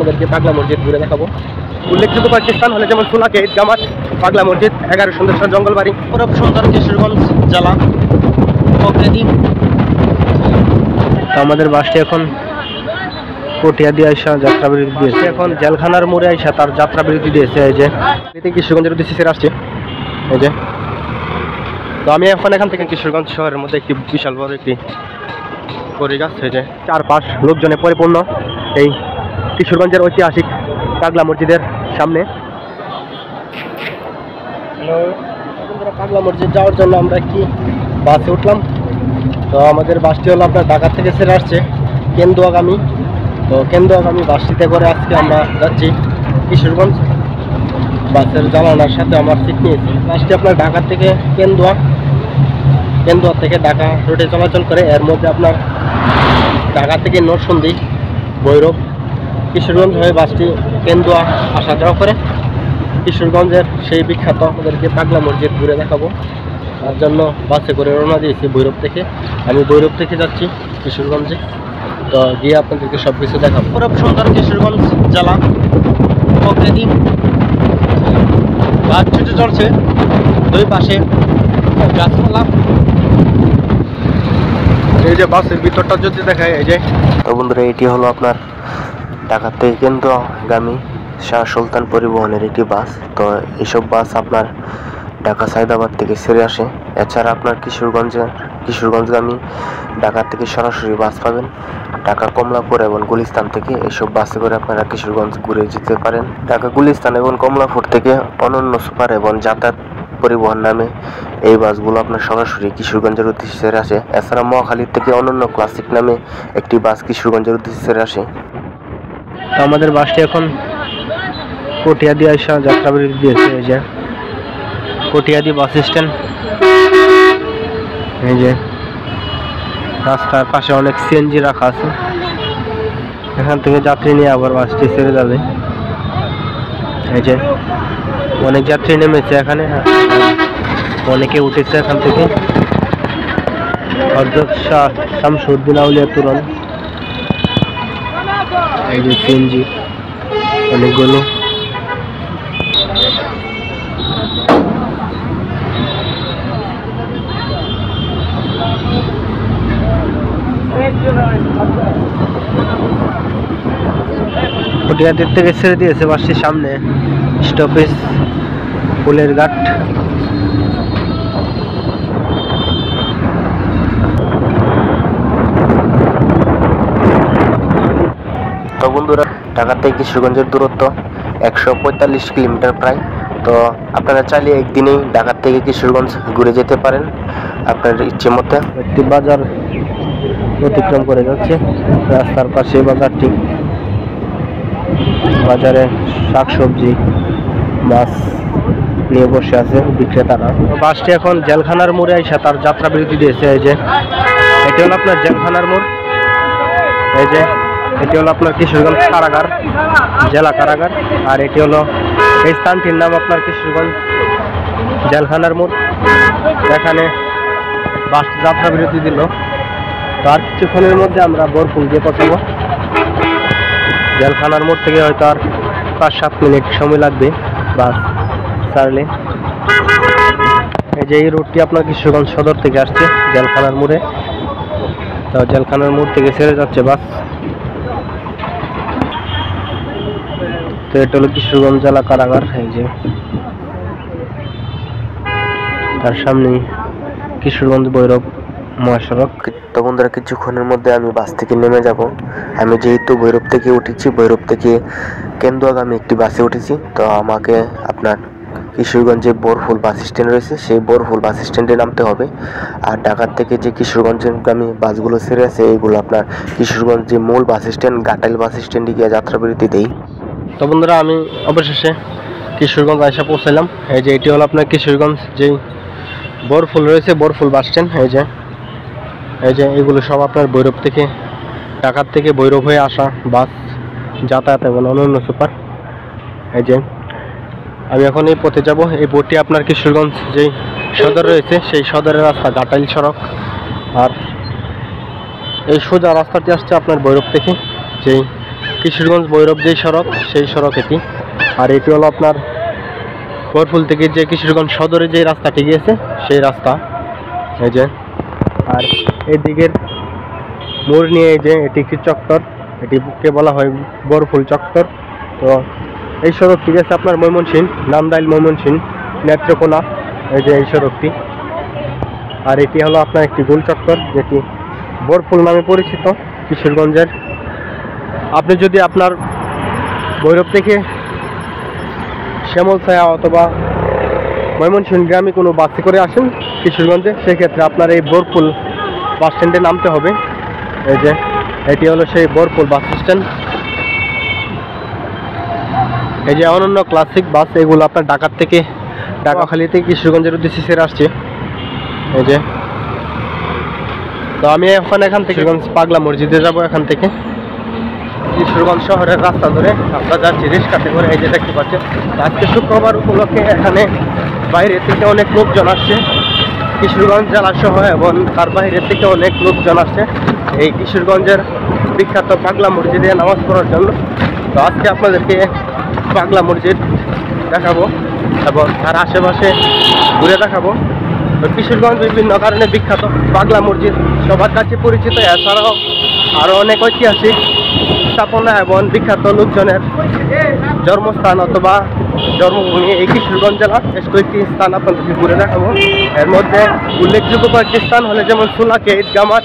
আপনাদেরকে পাগলা মসজিদ ঘুরে দেখাবো। উল্লেখযোগ্য কয়েকটি স্থান হলে যেমন সোনাকে ঈদগামাত, পাগলা মসজিদ, 11 সুন্দরসর জঙ্গলবাড়ি, পুরব সুন্দর, কিশোরগঞ্জ জেলা। আমাদের বাসটি এখন কটিয়া দিয়ে আইসা যাত্রা বিরতি দিয়েছে, এখন জেলখানার মোড়ে আইসা তার যাত্রা বিরতি দিয়েছে। এই যে কিশোরগঞ্জের উদ্দেশ্যে ছেড়ে আসছে। এই যে তো আমি এখন এখান থেকে কিশোরগঞ্জ শহরের মধ্যে একটি বিশাল বড় একটি করি গাছ, এই যে চারপাশ লোকজনে পরিপূর্ণ এই কিশোরগঞ্জের ঐতিহাসিক পাগলা মসজিদের সামনে। পাগলা মসজিদ যাওয়ার জন্য আমরা একটি বাসে উঠলাম। তো আমাদের বাসটি হলো আপনার ঢাকা থেকে ছেড়ে আসছে কেন্দুয়াগামী। তো কেন্দুয়াগামী বাসটিতে করে আজকে আমরা যাচ্ছি কিশোরগঞ্জ। বাসের জ্বালানোর সাথে আমার সিট নিয়েছি। বাসটি আপনার ঢাকা থেকে কেন্দুয়া থেকে ঢাকা রোডে চলাচল করে। এর মধ্যে আপনার ঢাকা থেকে নরসিংদী, ভৈরব, কিশোরগঞ্জ হয়ে বাসটি কেন্দুয়া আসা যাওয়া করে। কিশোরগঞ্জের সেই বিখ্যাত আমাদেরকে পাগলা মসজিদ ঘুরে দেখাবো, তার জন্য বাসে করে রওনা দিয়েছি ভৈরব থেকে। আমি ভৈরব থেকে যাচ্ছি কিশোরগঞ্জে। তো গিয়ে আপনাদেরকে সব কিছু দেখাবো। পুরব সুন্দর, কিশোরগঞ্জ জেলা। বাস ছুটে চলছে, দুই পাশে গাছপালা। এই যে বাসের ভিতরটা যদি দেখায়, এই যে তো বন্ধুরা, এটি হলো আপনার ঢাকা থেকে কেন্দ্রগামী শাহ সুলতান পরিবহনের একটি বাস। তো এইসব বাস আপনার ঢাকা সায়দাবাদ থেকে ছেড়ে আসে। এছাড়া আপনার কিশোরগঞ্জগামী ঢাকা থেকে সরাসরি বাস পাবেন ঢাকা কমলাপুর এবং গুলিস্তান থেকে। এইসব বাসে করে আপনারা কিশোরগঞ্জ ঘুরে যেতে পারেন। ঢাকা গুলিস্তান এবং কমলাপুর থেকে অনন্য সুপার এবং যাতায়াত পরিবহন নামে এই বাসগুলো আপনার সরাসরি কিশোরগঞ্জের উদ্দেশ্যে ছেড়ে আসে। এছাড়া মহাখালী থেকে অনন্য ক্লাসিক নামে একটি বাস কিশোরগঞ্জের উদ্দেশ্যে ছেড়ে আসে। তো আমাদের বাসটি এখন কটিয়া দিয়ে আসা যাত্রা বিরতি দিয়েছে। এই যে কটিয়াদি বাস স্ট্যান্ড। এই যে রাস্তার পাশে অনেক সিএনজি রাখা আছে, এখান থেকে যাত্রী নিয়ে আবার বাসটি ছেড়ে যাবে। এই যে অনেক যাত্রী নেমেছে এখানে, অনেকে উঠেছে এখান থেকে। হযরত শাহ শামসুদ্দিন আউলিয়া তুরান। এই যে সিএনজি অনেকগুলো। কটিয়াদির থেকে ছেড়ে দিয়েছে বাসটির সামনে স্টপেজ ফুলের ঘাট। তো বন্ধুরা, ঢাকা থেকে কিশোরগঞ্জের দূরত্ব 145 কিলোমিটার প্রায়। তো আপনারা চাইলে একদিনেই ঢাকা থেকে কিশোরগঞ্জ ঘুরে যেতে পারেন আপনার ইচ্ছে মতো। একটি বাজার অতিক্রম করে যাচ্ছে, রাস্তার পাশে বাজারটি। বাজারে শাকসবজি, মাছ নিয়ে বসে আছে বিক্রেতারা। বাসটি এখন জেলখানার মোড়ে এসে তার যাত্রা বিরতি দিয়েছে। এই যে এটি হলো আপনার জেলখানার মোড়। এই যে এটি হলো আপনার কিশোরগঞ্জ কারাগার, জেলা কারাগার। আর এটি হলো এই স্থানটির নাম আপনার কিশোরগঞ্জ জেলখানার মোড়। এখানে বাস যাত্রা বিরতি দিল। তো আর কিছুক্ষণের মধ্যে আমরা বরফুল গিয়ে পৌঁছাবো। জেলখানার মোড় থেকে হয়তো আর 5-7 মিনিট সময় লাগবে বাস ছাড়লে। এই যে এই রুটটি আপনার কিশোরগঞ্জ সদর থেকে আসছে জেলখানার মোড়ে। তো জেলখানার মোড় থেকে ছেড়ে যাচ্ছে বাস। তো এটা হলো কিশোরগঞ্জ জেলা কারাগার। এই যে তার সামনে কিশোরগঞ্জ ভৈরব মহাসড়ক। তো বন্ধুরা, কিছুক্ষণের মধ্যে আমি বাস থেকে নেমে যাব। আমি যেহেতু ভৈরব থেকে উঠেছি, ভৈরব থেকে কেন্দুয়াগামী একটি বাসে উঠেছি। তো আমাকে আপনার কিশোরগঞ্জে বরফুল বাস স্ট্যান্ড রয়েছে, সেই বরফুল বাস স্ট্যান্ডে নামতে হবে। আর ঢাকা থেকে যে কিশোরগঞ্জগামী বাসগুলো ছেড়ে আছে, এইগুলো আপনার কিশোরগঞ্জ যে মূল বাস স্ট্যান্ড ঘাটাইল বাস স্ট্যান্ডে গিয়ে যাত্রা বিরতি দেই। তো বন্ধুরা, আমি অবশেষে কিশোরগঞ্জ এসে পৌঁছালাম। এই যে এটি হলো আপনার কিশোরগঞ্জ যেই বরফুল রয়েছে, বরফুল বাস স্ট্যান্ড। এই যে এগুলো সব আপনার ভৈরব থেকে, ঢাকার থেকে ভৈরব হয়ে আসা বাস যাতায়াত এবং অন্যান্য সুপার। এই যে আমি এখন এই পথে যাব। এই বোটটি আপনার কিশোরগঞ্জ যেই সদর রয়েছে, সেই সদরের রাস্তা ঘাটাইল সড়ক। আর এই সোজা রাস্তাটি আসছে আপনার ভৈরব থেকে, যেই কিশোরগঞ্জ ভৈরব যে সড়ক, সেই সড়ক এটি। আর এটি হলো আপনার বরফুল থেকে যে কিশোরগঞ্জ সদরে যে রাস্তাটি গিয়েছে সেই রাস্তা, এই যে। আর এদিকের মোড় নিয়ে এই যে এটি একটি চত্বর, এটিকে বলা হয় বরফুল চত্বর। তো এই সড়কটি গেছে আপনার ময়মনসিংহ, নান্দাইল ময়মনসিংহ নেত্রকোনা, এই যে এই সড়কটি। আর এটি হলো আপনার একটি গোল চত্বর, যেটি বরফুল নামে পরিচিত কিশোরগঞ্জের। আপনি যদি আপনার ভৈরব থেকে শ্যামলছায়া অথবা ময়মনসিংহ গ্রামে কোনো বাসে করে আসেন কিশোরগঞ্জে, সেক্ষেত্রে আপনার এই বরফুল বাস স্ট্যান্ডে নামতে হবে। এই যে এটি হলো সেই বরফুল বাস স্ট্যান্ড। এই যে অনন্য ক্লাসিক বাস, এগুলো আপনার ঢাকার থেকে, ঢাকাখালী থেকে কিশোরগঞ্জের উদ্দেশ্যে ছেড়ে আসছে, এই যে। তো আমি এখন এখান থেকে পাগলা মসজিদে যাব। এখান থেকে কিশোরগঞ্জ শহরের রাস্তা ধরে আমরা যাচ্ছি রিক্সাতে করে, এই যে দেখতে পাচ্ছেন। আজকে শুক্রবার উপলক্ষে এখানে বাইরে থেকে অনেক লোকজন আসছে, কিশোরগঞ্জ জেলা সহ এবং তার বাইরে থেকে অনেক লোকজন আসছে এই কিশোরগঞ্জের বিখ্যাত পাগলা মসজিদে নামাজ পড়ার জন্য। তো আজকে আপনাদেরকে পাগলা মসজিদ দেখাবো এবং তার আশেপাশে ঘুরে দেখাবো। তো কিশোরগঞ্জ বিভিন্ন কারণে বিখ্যাত, পাগলা মসজিদ সবার কাছে পরিচিত। এছাড়াও আরও অনেক ঐতিহাসিক স্থাপনা এবং বিখ্যাত লোকজনের জন্মস্থান অথবা জন্মভূমি এই কিশোরগঞ্জ জেলার বেশ কয়েকটি স্থান আপনাদেরকে ঘুরে দেখাবো। এর মধ্যে উল্লেখযোগ্য কয়েকটি স্থান হলে যেমন সুলাকে ঈদগাহ মাঠ,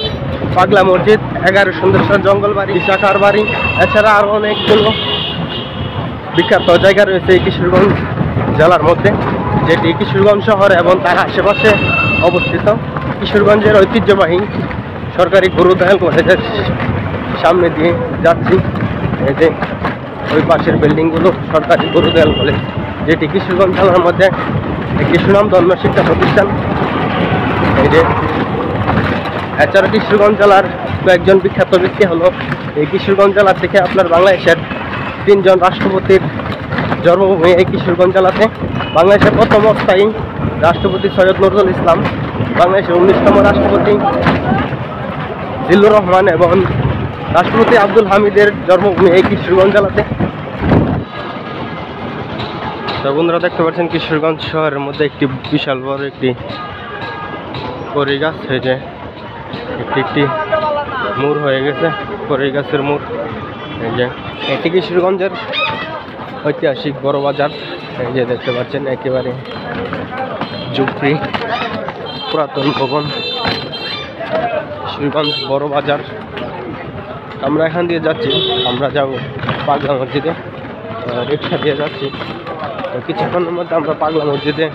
পাগলা মসজিদ, 11 সুন্দরসর জঙ্গলবাড়ি, বিশাখার বাড়ি। এছাড়া আরও অনেকগুলো বিখ্যাত জায়গা রয়েছে এই কিশোরগঞ্জ জেলার মধ্যে, যেটি কিশোরগঞ্জ শহর এবং তার আশেপাশে অবস্থিত। কিশোরগঞ্জের ঐতিহ্যবাহী সরকারি গুরুদয়াল কলেজের সামনে দিয়ে যাচ্ছি। এই যে ওই পাশের বিল্ডিংগুলো সরকারি গুরুদয়াল কলেজ, যেটি কিশোরগঞ্জ জেলার মধ্যে একটি সুনামধন্য শিক্ষা প্রতিষ্ঠান, এই যে। এছাড়া কিশোরগঞ্জ জেলার কয়েকজন বিখ্যাত ব্যক্তি হলো, এই কিশোরগঞ্জ জেলা থেকে আপনার বাংলাদেশের 3 জন রাষ্ট্রপতির জন্মভূমি এই কিশোরগঞ্জ জেলাতে। বাংলাদেশের প্রথম অস্থায়ী রাষ্ট্রপতি সৈয়দ নজরুল ইসলাম, বাংলাদেশের 19তম রাষ্ট্রপতি জিল্লুর রহমান এবং রাষ্ট্রপতি আব্দুল হামিদের জন্মভূমি এই কিশোরগঞ্জ জেলাতে। তো বন্ধুরা দেখতে পাচ্ছেন কিশোরগঞ্জ শহরের মধ্যে একটি বিশাল বড় একটি কড়ই গাছ, এই যে একটি মোড় হয়ে গেছে, কড়ই গাছের মোড়। এই যে এটি কিশোরগঞ্জের ঐতিহাসিক বড় বাজার, এই যে দেখতে পাচ্ছেন একেবারে ঝুপড়ি পুরাতন ভবন কিশোরগঞ্জ বড় বাজার। আমরা এখান দিয়ে যাচ্ছি, আমরা যাব পাগলা মসজিদে, রিক্সা দিয়ে যাচ্ছি। তো কিছুক্ষণের মধ্যে আমরা পাগলা মসজিদে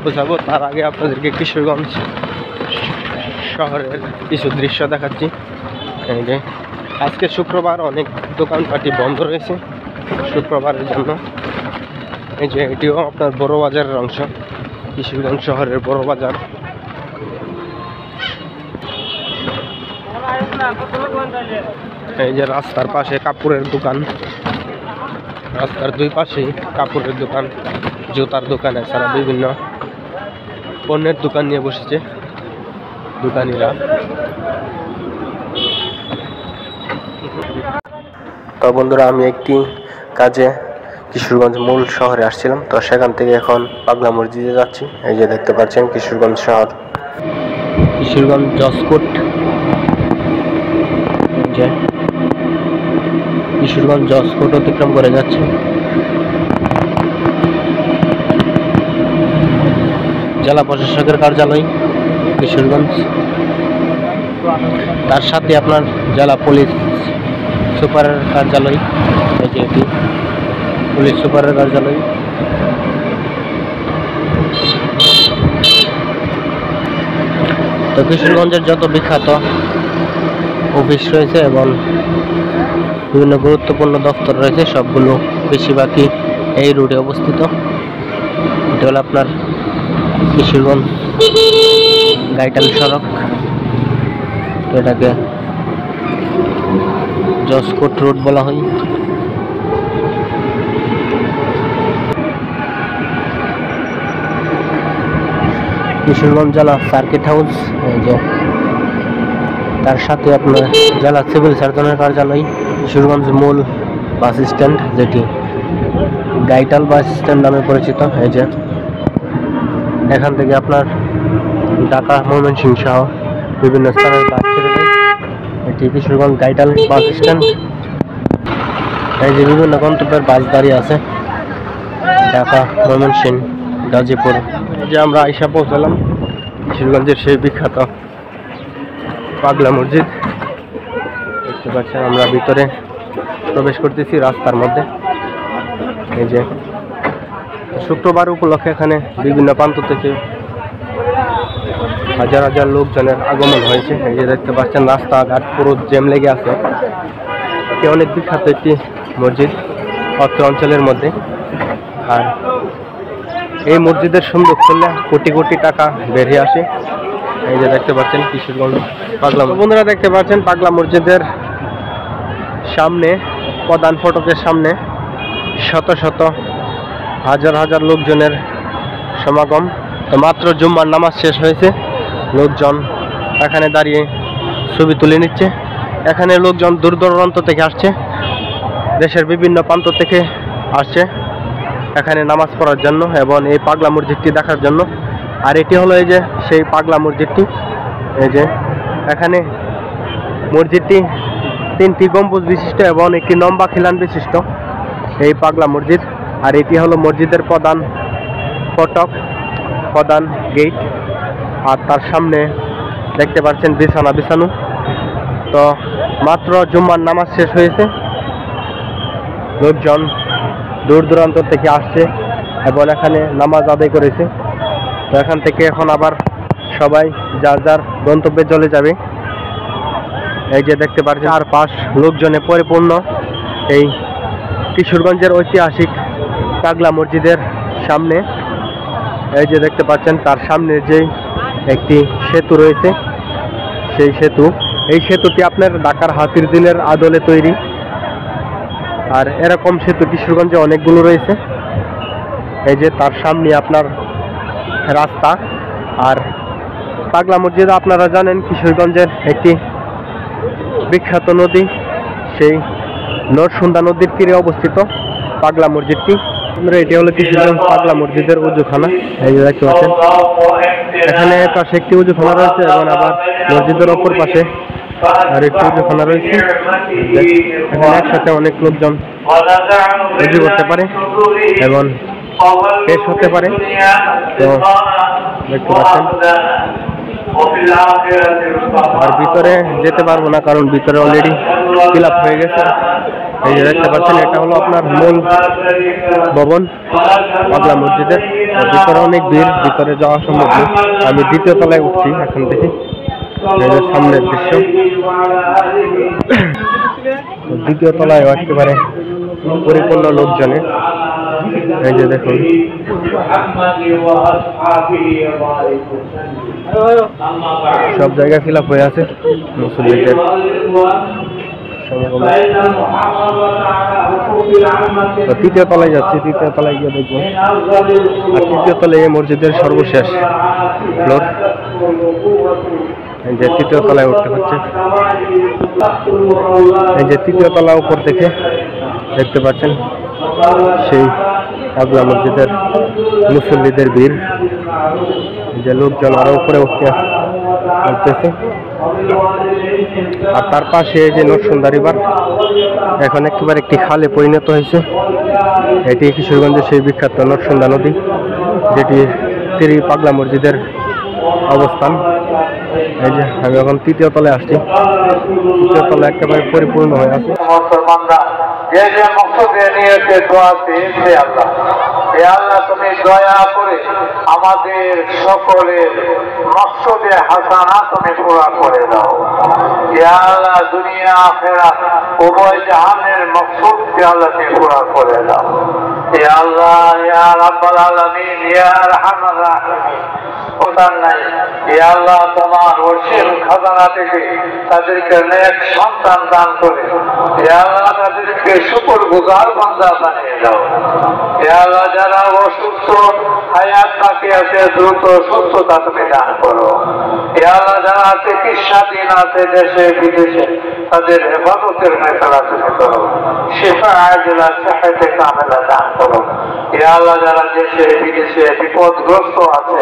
পৌঁছাবো। তার আগে আপনাদেরকে কিশোরগঞ্জ শহরের কিছু দৃশ্য দেখাচ্ছি। এই যে আজকে শুক্রবার, অনেক দোকানপাটি বন্ধ রয়েছে শুক্রবারের জন্য। এই যে এটিও আপনার বড় বাজারের অংশ, কিশোরগঞ্জ শহরের বড় বাজার। এই যে রাস্তার পাশে কাপড়ের দোকান, রাস্তার দুই পাশেই কাপড়ের দোকান, জুতার দোকান, এছাড়া বিভিন্ন পণ্যের দোকান নিয়ে বসেছে দোকানিরা। তো বন্ধুরা আমি একটি কাজে কিশোরগঞ্জ মূল শহরে আসছিলাম, তো সেখান থেকে এখন পাগলা মসজিদে যাচ্ছি। এই যে দেখতে পাচ্ছেন কিশোরগঞ্জ শহর, কিশোরগঞ্জ জসকোট, কিশোরগঞ্জ জসকোট অতিক্রম করে যাচ্ছে। জেলা প্রশাসকের কার্যালয় কিশোরগঞ্জ, তার সাথে আপনার জেলা পুলিশ সুপারের কার্যালয়, এই যে এটি পুলিশ সুপারের কার্যালয়। তো কিশোরগঞ্জের যত বিখ্যাত অফিস রয়েছে এবং বিভিন্ন গুরুত্বপূর্ণ দপ্তর রয়েছে, সবগুলো বেশিরভাগই এই রুটে অবস্থিত। এটা হলো আপনার কিশোরগঞ্জ গাইটাল সড়ক, তো এটাকে জসকোট রোড বলা হয়। কিশোরগঞ্জ জেলা সার্কিট হাউস, এই যে তার সাথে আপনার জেলা সিভিল সার্জনের কার্যালয়, কিশোরগঞ্জ মূল বাস স্ট্যান্ড, যেটি গাইটাল বাস স্ট্যান্ড নামে পরিচিত। এই যে এখান থেকে আপনার ঢাকা, ময়মনসিংহ সহ বিভিন্ন স্থানের বাস ছেড়ে দেয়। এটি কিশোরগঞ্জ গাইটাল বাস স্ট্যান্ড। এই যে বিভিন্ন গন্তব্যের বাস দাঁড়িয়ে আছে, ঢাকা, ময়মনসিংহ, গাজীপুর। এই যে আমরা আইসা পৌঁছালাম কিশোরগঞ্জের সেই বিখ্যাত পাগলা মসজিদ। দেখতে পাচ্ছেন আমরা ভিতরে প্রবেশ করতেছি রাস্তার মধ্যে। এই যে শুক্রবার উপলক্ষে এখানে বিভিন্ন প্রান্ত থেকে হাজার হাজার লোকজনের আগমন হয়েছে। এই যে দেখতে পাচ্ছেন রাস্তাঘাট পুরো জ্যাম লেগে আছে। এটি অনেক বিখ্যাত একটি মসজিদ অত্র অঞ্চলের মধ্যে। আর এই মসজিদের সুন্দর করলে কোটি কোটি টাকা বেরিয়ে আসে। এই যে দেখতে পাচ্ছেন কিশোরগঞ্জ পাগলা। বন্ধুরা দেখতে পাচ্ছেন পাগলা মসজিদের সামনে, প্রধান ফটকের সামনে শত শত হাজার হাজার লোকজনের সমাগম। তো মাত্র জুম্মার নামাজ শেষ হয়েছে, লোকজন এখানে দাঁড়িয়ে ছবি তুলে নিচ্ছে। এখানে লোকজন দূর দূরান্ত থেকে আসছে, দেশের বিভিন্ন প্রান্ত থেকে আসছে এখানে নামাজ পড়ার জন্য এবং এই পাগলা মসজিদটি দেখার জন্য। আর এটি হলো এই যে সেই পাগলা মসজিদটি। এই যে এখানে মসজিদটি 3টি গম্বুজ বিশিষ্ট এবং একটি লম্বা খিলান বিশিষ্ট এই পাগলা মসজিদ। আর এটি হলো মসজিদের প্রধান ফটক, প্রধান গেট। আর তার সামনে দেখতে পাচ্ছেন বিছানা বিছানো। তো মাত্র জুম্মার নামাজ শেষ হয়েছে, লোকজন দূর দূরান্ত থেকে আসছে এবং এখানে নামাজ আদায় করেছে। তো এখান থেকে এখন আবার সবাই যার যার গন্তব্যে চলে যাবে। এই যে দেখতে পাচ্ছেন আর পাশ লোকজনে পরিপূর্ণ এই কিশোরগঞ্জের ঐতিহাসিক পাগলা মসজিদের সামনে। এই যে দেখতে পাচ্ছেন তার সামনে যে একটি সেতু রয়েছে, সেই সেতু, এই সেতুটি আপনার ঢাকার হাতির ঝিলের আদলে তৈরি। আর এরকম সেতু কিশোরগঞ্জে অনেকগুলো রয়েছে। এই যে তার সামনে আপনার রাস্তা। আর পাগলা মসজিদ আপনারা জানেন কিশোরগঞ্জের একটি বিখ্যাত নদী, সেই নরসুন্দা নদীর তীরে অবস্থিত পাগলা মসজিদটি। এটি হলো কিশোরগঞ্জ পাগলা মসজিদের উজুখানা। এই যে দেখতে পাচ্ছেন এখানে পাশে একটি উজুখানা রয়েছে এবং আবার মসজিদের অপর পাশে আর একটি উজুখানা রয়েছে। এখানে একসাথে অনেক লোকজন উজু করতে পারে এবং পেশ হতে পারে। তো দেখতে পাচ্ছেন আর ভিতরে যেতে পারবো না, কারণ ভিতরে অলরেডি ফিল আপ হয়ে গেছে। এই যে দেখতে পাচ্ছেন এটা হলো আপনার মূল ভবন পাগলা মসজিদের। ভিতরে অনেক ভিড়, ভিতরে যাওয়া সম্ভব নয়। আমি দ্বিতীয় তলায় উঠছি এখান থেকে। সামনের দৃশ্য, দ্বিতীয় তলায় একেবারে পরিপূর্ণ লোকজনে। এই যে দেখুন সব জায়গায় ফিল আপ হয়ে আছে মুসল্লিদের সমাগমে। তৃতীয় তলায় যাচ্ছি, তৃতীয় তলায় গিয়ে দেখবো। আর তৃতীয় তলায় এই মসজিদের সর্বশেষ ফ্লোর। এই যে তৃতীয় তলায় উঠতে হচ্ছে। এই যে তৃতীয় তলা উপর থেকে দেখতে পাচ্ছেন সেই পাগলা মসজিদের মুসল্লিদের ভিড়। যে লোকজন আরো উপরে উঠতেছে। আর তার পাশে যে নরসুন্দা রিভার এখন একেবারে একটি খালে পরিণত হয়েছে। এটি কিশোরগঞ্জের সেই বিখ্যাত নরসুন্দা নদী, যেটি তীরে পাগলা মসজিদের অবস্থান। এই যে আমি এখন তৃতীয় তলায় আসছি, তৃতীয় তলা একেবারে পরিপূর্ণ হয়ে আছে। যে যে মকসদে নিয়েছে দোয়া পেয়েছে আল্লাহ, হে আল্লাহ তুমি দয়া করে আমাদের সকলের মকসদে হাসানা তুমি পুরা করে দাও। হে আল্লাহ দুনিয়া আখিরাত উভয় জাহানের মকসদকে আল্লাহ তুমি পুরা করে দাও। হে আল্লাহ ইয়া রাব্বাল আলামিন ইয়া আরহামার রাহিমিন। ও সন্তান নাই, এ আল্লাহ তোমার অসীম খাজানা থেকে তাদেরকে নেক সন্তান দান করে এ আল্লাহ তাদেরকে শুকরগুজার বান্দা বানিয়ে দাও। এ আল্লাহ যারা অসুস্থ হায়াত বাকি আছে দ্রুত সুস্থতা তুমি দান করো। এ আল্লাহ যারা চিকিৎসাধীন আছে দেশে বিদেশে তাদের হেফাজতের ফয়সালা তুমি করো। শিফা আজিলা সিহহাতে কামিলা দান করো। এ আল্লাহ যারা দেশে বিদেশে বিপদগ্রস্ত আছে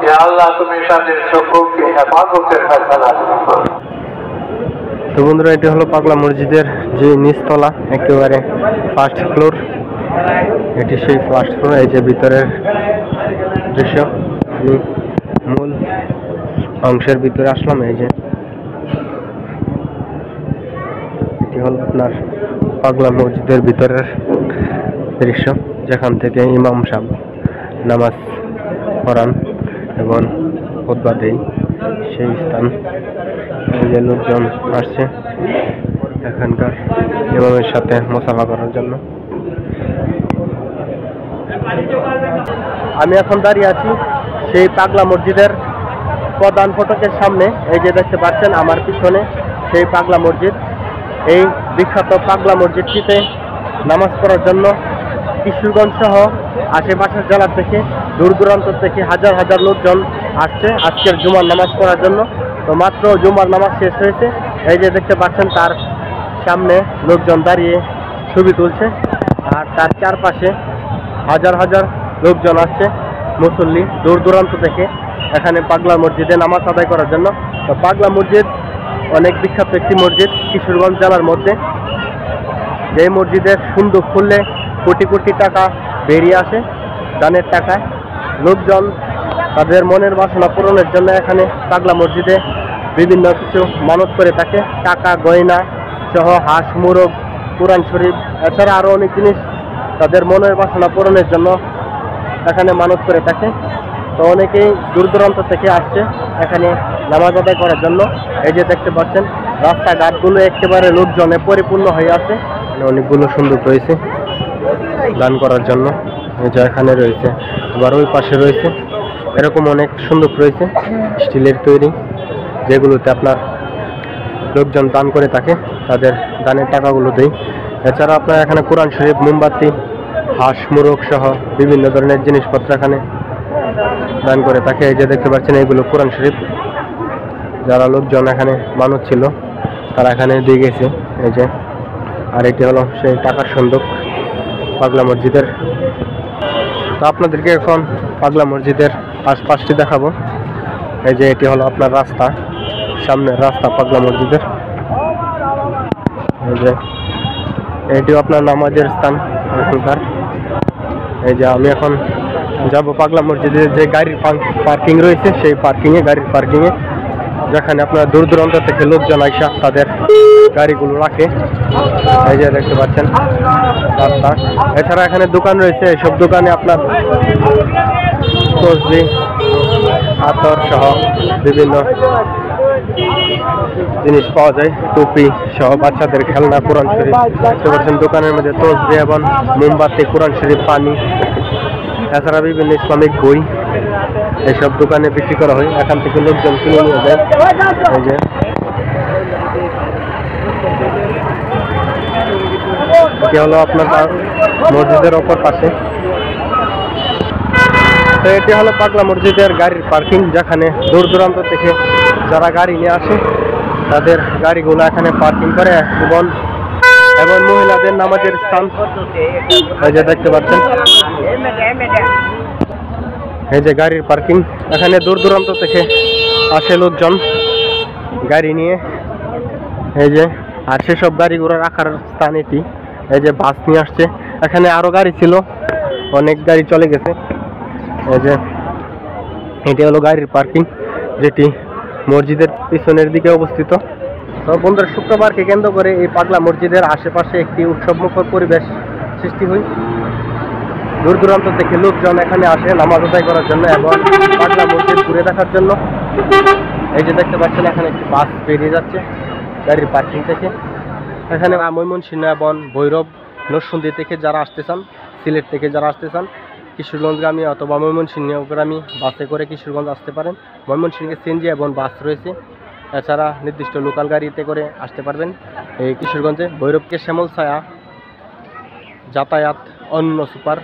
এ আল্লাহ তুমি তাদের সকলকে হেফাজতের ফয়সালা তুমি করো। তো বন্ধুরা, এটি হলো পাগলা মসজিদের যে নিচতলা, একেবারে ফার্স্ট ফ্লোর। এটি সেই ফার্স্ট ফ্লোর। এই যে ভিতরের দৃশ্য, আমি মূল অংশের ভিতরে আসলাম। এই যে এটি হলো আপনার পাগলা মসজিদের ভিতরের দৃশ্য, যেখান থেকে ইমাম সাহেব নামাজ পড়ান এবং খুতবা দেন সেই স্থান। এই যে লোকজন আসছে এখানকার ইমামের সাথে মুসাফা করার জন্য। আমি এখন দাঁড়িয়ে আছি সেই পাগলা মসজিদের প্রধান ফটকের সামনে। এই যে দেখতে পাচ্ছেন আমার পিছনে সেই পাগলা মসজিদ। এই বিখ্যাত পাগলা মসজিদটিতে নামাজ পড়ার জন্য কিশোরগঞ্জ সহ আশেপাশের জেলা থেকে দূর দূরান্ত থেকে হাজার হাজার লোকজন আসছে আজকের জুমার নামাজ পড়ার জন্য। তো মাত্র জুমার নামাজ শেষ হয়েছে। এই যে দেখতে পাচ্ছেন তার সামনে লোকজন দাঁড়িয়ে ছবি তুলছে, আর তার চারপাশে হাজার হাজার লোকজন আসছে মুসল্লি দূর দূরান্ত থেকে এখানে পাগলা মসজিদে নামাজ আদায় করার জন্য। তো পাগলা মসজিদ অনেক বিখ্যাত একটি মসজিদ কিশোরগঞ্জ জেলার মধ্যে। যে মসজিদের সুন্দর খুললে কোটি কোটি টাকা বেরিয়ে আসে দানের টাকায়। লোকজন তাদের মনের বাসনা পূরণের জন্য এখানে পাগলা মসজিদে বিভিন্ন কিছু মানত করে থাকে, টাকা গয়না সহ হাঁস মুরগ কোরআন শরীফ এছাড়া আরও অনেক জিনিস তাদের মনের বাসনা পূরণের জন্য এখানে মানত করে থাকে। তো অনেকেই দূর দূরান্ত থেকে আসছে এখানে নামাজ আদায় করার জন্য। এই যে দেখতে পাচ্ছেন রাস্তাঘাটগুলো একেবারে লোকজনে পরিপূর্ণ হয়ে আছে। অনেকগুলো সুন্দর রয়েছে দান করার জন্য। এই যে এখানে রয়েছে, আবার ওই পাশে রয়েছে, এরকম অনেক সুন্দর রয়েছে স্টিলের তৈরি, যেগুলোতে আপনার লোকজন দান করে থাকে, তাদের দানের টাকাগুলো দেয়। এছাড়া আপনার এখানে কোরআন শরীফ, মোমবাতি, হাঁস মুরগ সহ বিভিন্ন ধরনের জিনিসপত্র এখানে দান করে থাকে। এই যে দেখতে পাচ্ছেন এইগুলো কোরআন শরীফ, যারা লোকজন এখানে মানুষ ছিল তারা এখানে দিয়ে গেছে। এই যে, আর এটি হলো সেই টাকার সন্দুক পাগলা মসজিদের। তো আপনাদেরকে এখন পাগলা মসজিদের আশপাশটি দেখাবো। এই যে এটি হলো আপনার রাস্তা, সামনের রাস্তা পাগলা মসজিদের। এই যে এটিও আপনার নামাজের স্থান এখানকার। এই যে আমি এখন যাব পাগলা মসজিদের যে গাড়ির পার্কিং রয়েছে সেই গাড়ির পার্কিংয়ে, যেখানে আপনার দূর দূরান্ত থেকে লোকজন আইসা তাদের গাড়িগুলো রাখে। এই যে দেখতে পাচ্ছেন রাস্তা। এছাড়া এখানে দোকান রয়েছে, এইসব দোকানে আপনার তসবি, আতর সহ বিভিন্ন জিনিস পাওয়া যায়, টুপি সহ বাচ্চাদের খেলনা, কোরআন শরীফ। দেখতে পাচ্ছেন দোকানের মধ্যে তসবি এবং মোমবাতি, কোরআন শরীফ, পানি, এছাড়া বিভিন্ন ইসলামিক বই এইসব দোকানে বিক্রি করা হয়। এখান থেকে লোকজন কিনে নিয়ে যায়। এই যে এটি হলো আপনার মসজিদের অপর পাশে। তো এটি হলো পাগলা মসজিদের গাড়ির পার্কিং, যেখানে দূর দূরান্ত থেকে যারা গাড়ি নিয়ে আসে তাদের গাড়িগুলো এখানে পার্কিং করে, এবং মহিলাদের নামাজের স্থান। এই যে দেখতে পাচ্ছেন এই যে গাড়ির পার্কিং, এখানে দূর দূরান্ত থেকে আসে লোকজন গাড়ি নিয়ে। এই যে, আর সেসব গাড়িগুলো রাখার স্থান এটি। এই যে বাস নিয়ে আসছে, এখানে আরো গাড়ি ছিল, অনেক গাড়ি চলে গেছে। এই যে এটি হলো গাড়ির পার্কিং, যেটি মসজিদের পিছনের দিকে অবস্থিত। তো বন্ধুরা, শুক্রবারকে কেন্দ্র করে এই পাগলা মসজিদের আশেপাশে একটি উৎসবমুখর পরিবেশ সৃষ্টি হয়। দূর দূরান্ত থেকে লোকজন এখানে আসে নামাজ আদায় করার জন্য এবং পাগলা মসজিদ ঘুরে দেখার জন্য। এই যে দেখতে পাচ্ছেন এখানে একটি বাস বেরিয়ে যাচ্ছে গাড়ির পার্কিং থেকে। এখানে ময়মনসিংহ এবং ভৈরব, নরসিংদী থেকে যারা আসতে চান, সিলেট থেকে যারা আসতে চান, কিশোরগঞ্জগামী অথবা ময়মনসিংহগামী বাসে করে কিশোরগঞ্জ আসতে পারেন। ময়মনসিংহে সিএনজি এবং বাস রয়েছে। এছাড়া নির্দিষ্ট লোকাল গাড়িতে করে আসতে পারবেন এই কিশোরগঞ্জে। ভৈরবকে শ্যামলছায়া, যাতায়াত, অন্য সুপার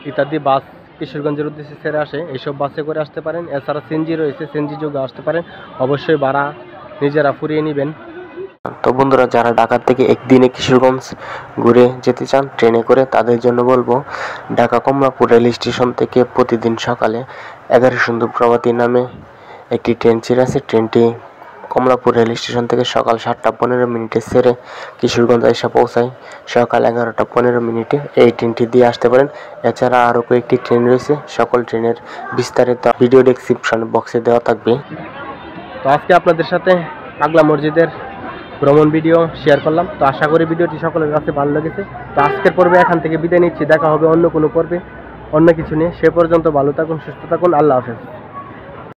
ইত্যাদি বাস কিশোরগঞ্জের উদ্দেশ্যে ছেড়ে আসে, এইসব বাসে করে আসতে পারেন। এছাড়া সিএনজি রয়েছে, সিএনজি যোগে আসতে পারেন। অবশ্যই ভাড়া নিজেরা ফুরিয়ে নেবেন। তো বন্ধুরা, যারা ঢাকা থেকে একদিনে কিশোরগঞ্জ ঘুরে যেতে চান ট্রেনে করে, তাদের জন্য বলবো ঢাকা কমলাপুর রেল স্টেশন থেকে প্রতিদিন সকালে 11 সুন্দর প্রভাতী নামে একটি ট্রেন ছেড়ে আছে। ট্রেনটি কমলাপুর রেল স্টেশন থেকে সকাল 7:15 ছেড়ে কিশোরগঞ্জ এসে পৌঁছায় সকাল 11:15। এই ট্রেনটি দিয়ে আসতে পারেন। এছাড়া আরও কয়েকটি ট্রেন রয়েছে, সকল ট্রেনের বিস্তারিত ভিডিও ডেসক্রিপশন বক্সে দেওয়া থাকবে। তো আজকে আপনাদের সাথে পাগলা মসজিদের ভ্রমণ ভিডিও শেয়ার করলাম। তো আশা করি ভিডিওটি সকলের কাছে ভালো লেগেছে। তো আজকের পর্বে এখান থেকে বিদায় নিচ্ছি। দেখা হবে অন্য কোনো পর্বে অন্য কিছু নিয়ে। সে পর্যন্ত ভালো থাকুন, সুস্থ থাকুন। আল্লাহ হাফেজ।